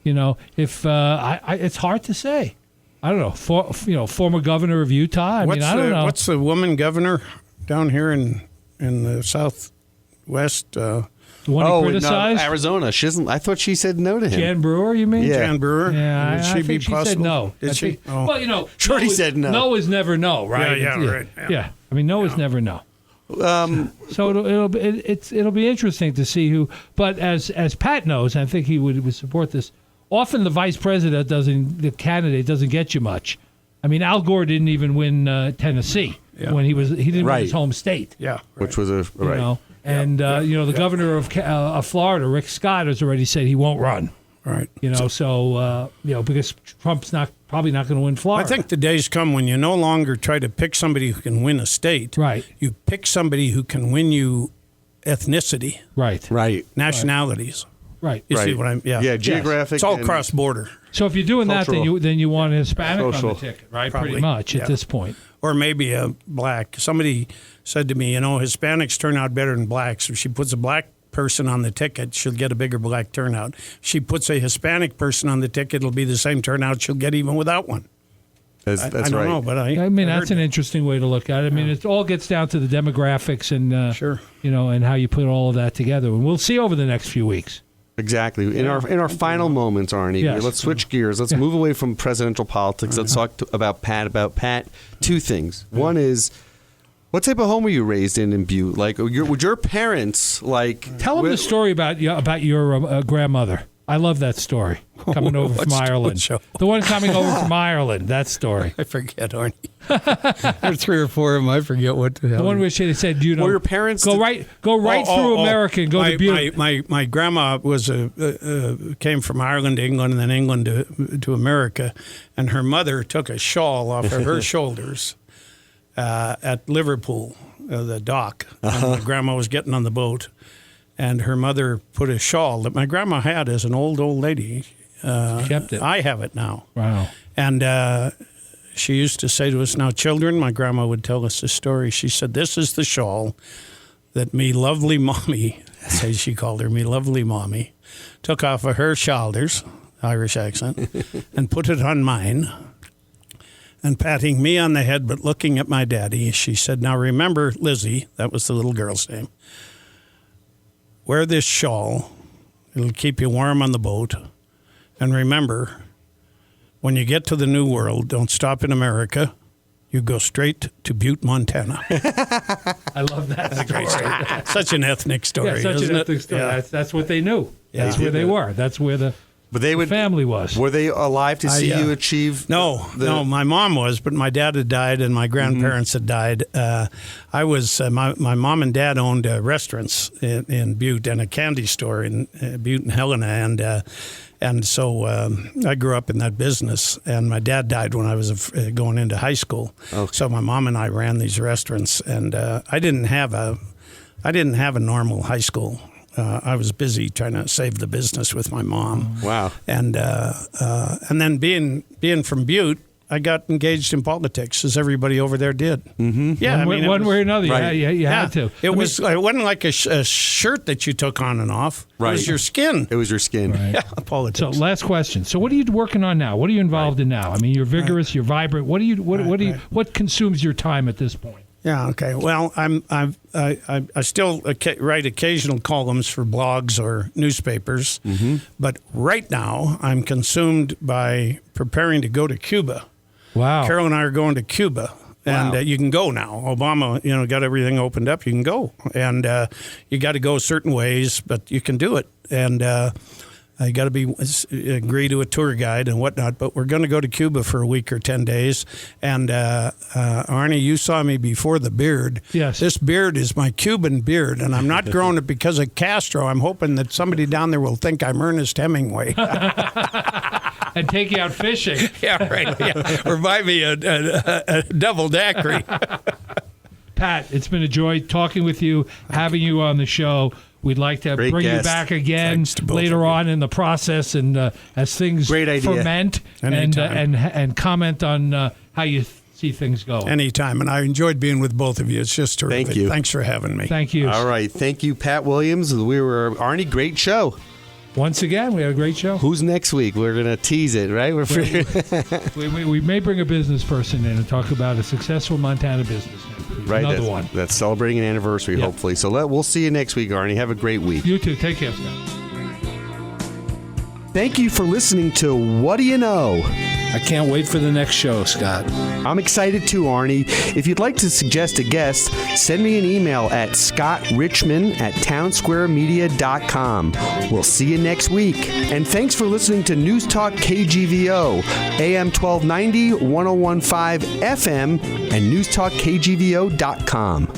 It's hard to say. I don't know. Former governor of Utah. I don't know. What's the woman governor down here in the southwest? The one he criticized? No, Arizona. She doesn't. I thought she said no to him. Jan Brewer, you mean? Yeah. Jan Brewer? Yeah, Would I she be think she possible? said no. Did she? Oh. Well, you know, Shorty said no. No is never no, right? Yeah, right. Yeah. I mean, no is never no. So it'll be interesting to see who. But as Pat knows, I think he would support this. Often the vice president the candidate doesn't get you much. I mean, Al Gore didn't even win Tennessee when he didn't win his home state. Yeah, right. Which was You know, and the governor of Florida, Rick Scott, has already said he won't run. Right. You know, so because Trump's probably not going to win Florida. I think the days come when you no longer try to pick somebody who can win a state. Right. You pick somebody who can win you ethnicity, right. nationalities. Right. You see what I'm? Yeah, geographic. It's all and- cross border, So if you're doing Cultural. that, then you want a Hispanic on Social. the ticket, right? Probably. Pretty much Yeah. at this point. or maybe a black. Somebody said to me, Hispanics turn out better than blacks. If she puts a black person on the ticket, she'll get a bigger black turnout. She puts a Hispanic person on the ticket, it'll be the same turnout she'll get even without one. That's I right. don't know, but I mean, I that's heard an interesting way to look at it. I mean, it all gets down to the demographics and Sure. and how you put all of that together. And we'll see over the next few weeks. Exactly. In our final moments, Arnie, Yes. let's switch gears. Let's move away from presidential politics. Let's talk about Pat. Two things. One is, what type of home were you raised in Butte? Like, would your parents like Tell them the story about your grandmother. I love that story. Coming over from Ireland. show? The one coming over from Ireland. That story. I forget, Arnie. There's 3 or 4 of them. I forget what the hell. The one where she said, Were your parents go right through America and go to Butte. My grandma was came from Ireland to England and then England to America, and her mother took a shawl off of her shoulders at Liverpool, the dock. And my grandma was getting on the boat, and her mother put a shawl that my grandma had as an old lady. Kept it. I have it now. Wow. And she used to say to us, now, children, my grandma would tell us a story. She said, this is the shawl that me lovely mommy, as she called her, me lovely mommy, took off of her shoulders, Irish accent, and put it on mine. And patting me on the head, but looking at my daddy, she said, now remember, Lizzie, that was the little girl's name, wear this shawl. It'll keep you warm on the boat. And remember, when you get to the New World, don't stop in America. You go straight to Butte, Montana. I love that story. Such an ethnic story, Such isn't an it? ethnic story. Yeah. That's what they knew. That's where they were. That's where the family was. Were they alive to see you achieve? No, my mom was, but my dad had died and my grandparents had died. I was my mom and dad owned restaurants in Butte and a candy store in Butte and Helena, and so I grew up in that business. And my dad died when I was going into high school. Okay. So my mom and I ran these restaurants, and I didn't have a normal high school. I was busy trying to save the business with my mom. Wow. And then being from Butte, I got engaged in politics, as everybody over there did. Mm-hmm. Yeah, one way or another, right. you had to. It wasn't like a shirt that you took on and off. Right. It was your skin. It was your skin. Right. Yeah, politics. So last question. So what are you working on now? What are you involved in now? I mean, you're vigorous, you're vibrant. What consumes your time at this point? Yeah. Okay. Well, I still write occasional columns for blogs or newspapers, but right now I'm consumed by preparing to go to Cuba. Wow. Carol and I are going to Cuba, and Wow. you can go now. Obama, got everything opened up. You can go, and you got to go certain ways, but you can do it. And you got to agree to a tour guide and whatnot. But we're going to go to Cuba for a week or 10 days. And Arnie, you saw me before the beard. Yes. This beard is my Cuban beard, and I'm not growing it because of Castro. I'm hoping that somebody down there will think I'm Ernest Hemingway. And take you out fishing. Yeah, right. Yeah. Or buy me a double daiquiri. Pat, it's been a joy talking with you, having you on the show. We'd like to Great bring guest. you back again Thanks to both later of you. on in the process, and as things Great idea. ferment, Anytime. and comment on how you see things go. Anytime. And I enjoyed being with both of you. It's just terrific. Thank you. Thanks for having me. Thank you. All right. Thank you, Pat Williams. We were Arnie. Great show. once again, we had a great show. Who's next week? We're going to tease it, right? We may bring a business person in and talk about a successful Montana business. Right, Another one. That's celebrating an anniversary, hopefully. So we'll see you next week, Arnie. Have a great week. You too. Take care, Scott. Thank you for listening to What Do You Know? I can't wait for the next show, Scott. I'm excited too, Arnie. If you'd like to suggest a guest, send me an email at scottrichmond@townsquaremedia.com. We'll see you next week. And thanks for listening to Newstalk KGVO, AM 1290, 1015 FM, and newstalkkgvo.com.